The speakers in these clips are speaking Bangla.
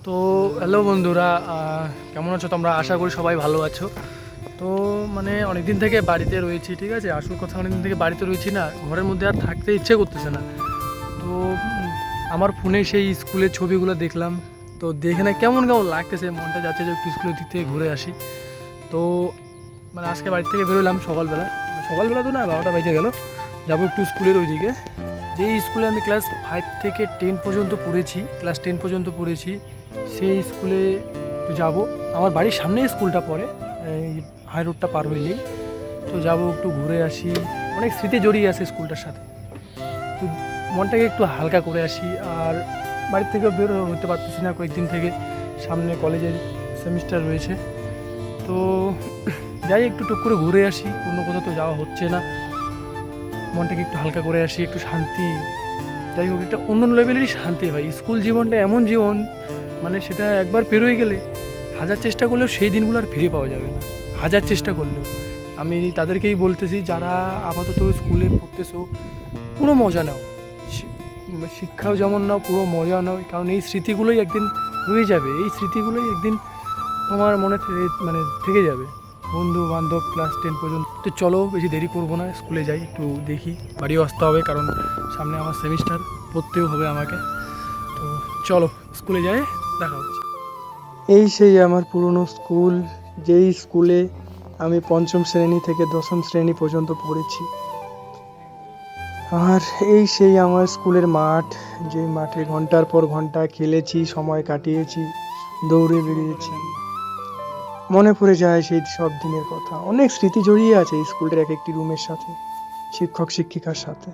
তো হ্যালো বন্ধুরা, কেমন আছো তোমরা? আশা করি সবাই ভালো আছো। তো মানে অনেক দিন থেকে বাড়িতে রয়েছি, ঠিক আছে। আসল কথা, অনেক দিন থেকে বাড়িতে রয়েছি না, ঘরের মধ্যে আর থাকতে ইচ্ছে করতেছে না। তো আমার ফোনে সেই স্কুলের ছবিগুলো দেখলাম, তো দেখে না কেমন কেমন লাগতেছে, মনটা যাচ্ছে যে একটু স্কুলের দিক থেকে ঘুরে আসি। তো মানে আজকে বাড়ি থেকে বেরোলাম সকালবেলা, সকালবেলা তো না, 12টা বেজে গেল। যাবো একটু স্কুলের ওইদিকে, যেই স্কুলে আমি ক্লাস 5 থেকে 10 পর্যন্ত পড়েছি, ক্লাস 10 পর্যন্ত পড়েছি, সেই স্কুলে তো যাবো। আমার বাড়ির সামনেই স্কুলটা পড়ে, এই হাই রোডটা পার হইলেই। তো যাবো একটু ঘুরে আসি, অনেক স্মৃতি জড়িয়ে আছে স্কুলটার সাথে। তো মনটাকে একটু হালকা করে আসি। আর বাড়ির থেকেও বের হতে পারতেছি না কয়েকদিন থেকে, সামনে কলেজের সেমিস্টার রয়েছে। তো যাই একটু টুক করে ঘুরে আসি, অন্য কোথাও তো যাওয়া হচ্ছে না। মনটাকে একটু হালকা করে আসি, একটু শান্তি। যাই হোক, একটা অন্য লেভেলেরই শান্তি হয়। স্কুল জীবনটা এমন জীবন, মানে সেটা একবার পেরোয় গেলে হাজার চেষ্টা করলেও সেই দিনগুলো আর ফিরে পাওয়া যাবে না, হাজার চেষ্টা করলেও। আমি তাদেরকেই বলতেছি, যারা আপাতত স্কুলে পড়তেছো, পুরো মজা নাও। শিক্ষাও যেমন নাও, পুরো মজা নাও, কারণ এই স্মৃতিগুলোই একদিন রয়ে যাবে। এই স্মৃতিগুলোই একদিন তোমার মনে মানে থেকে যাবে। বন্ধু বান্ধব ক্লাস 10 পর্যন্ত। তো চলো, বেশি দেরি করবো না, স্কুলে যাই, একটু দেখি। বাড়িও আসতে হবে, কারণ সামনে আমার সেমিস্টার, পড়তেও হবে আমাকে। তো চলো স্কুলে যাই, দেখা হচ্ছে। এই সেই আমার পুরনো স্কুল, যেই স্কুলে আমি পঞ্চম শ্রেণী থেকে দশম শ্রেণী পর্যন্ত পড়েছি। আর এই সেই আমার স্কুলের মাঠ, যে মাঠে ঘন্টার পর ঘন্টা খেলেছি, সময় কাটিয়েছি, দৌড়ে বেরিয়েছি। মনে পড়ে যায় সেই সব দিনের কথা। অনেক স্মৃতি জড়িয়ে আছে এই স্কুলের এক একটি রুমের সাথে, শিক্ষক শিক্ষিকার সাথে।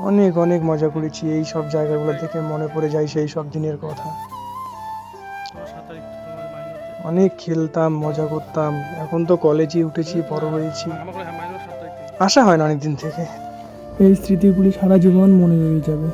অনেক অনেক মজা করেছি এই সব জায়গাগুলো থেকে, মনে পড়ে যায় সেই সব দিনের কথা। অনেক খেলতাম, মজা করতাম। এখন তো কলেজে উঠেছি, বড় হয়েছি, আসা হয় না অনেকদিন থেকে। এই স্মৃতিগুলি সারা জীবন মনে রয়ে যাবে।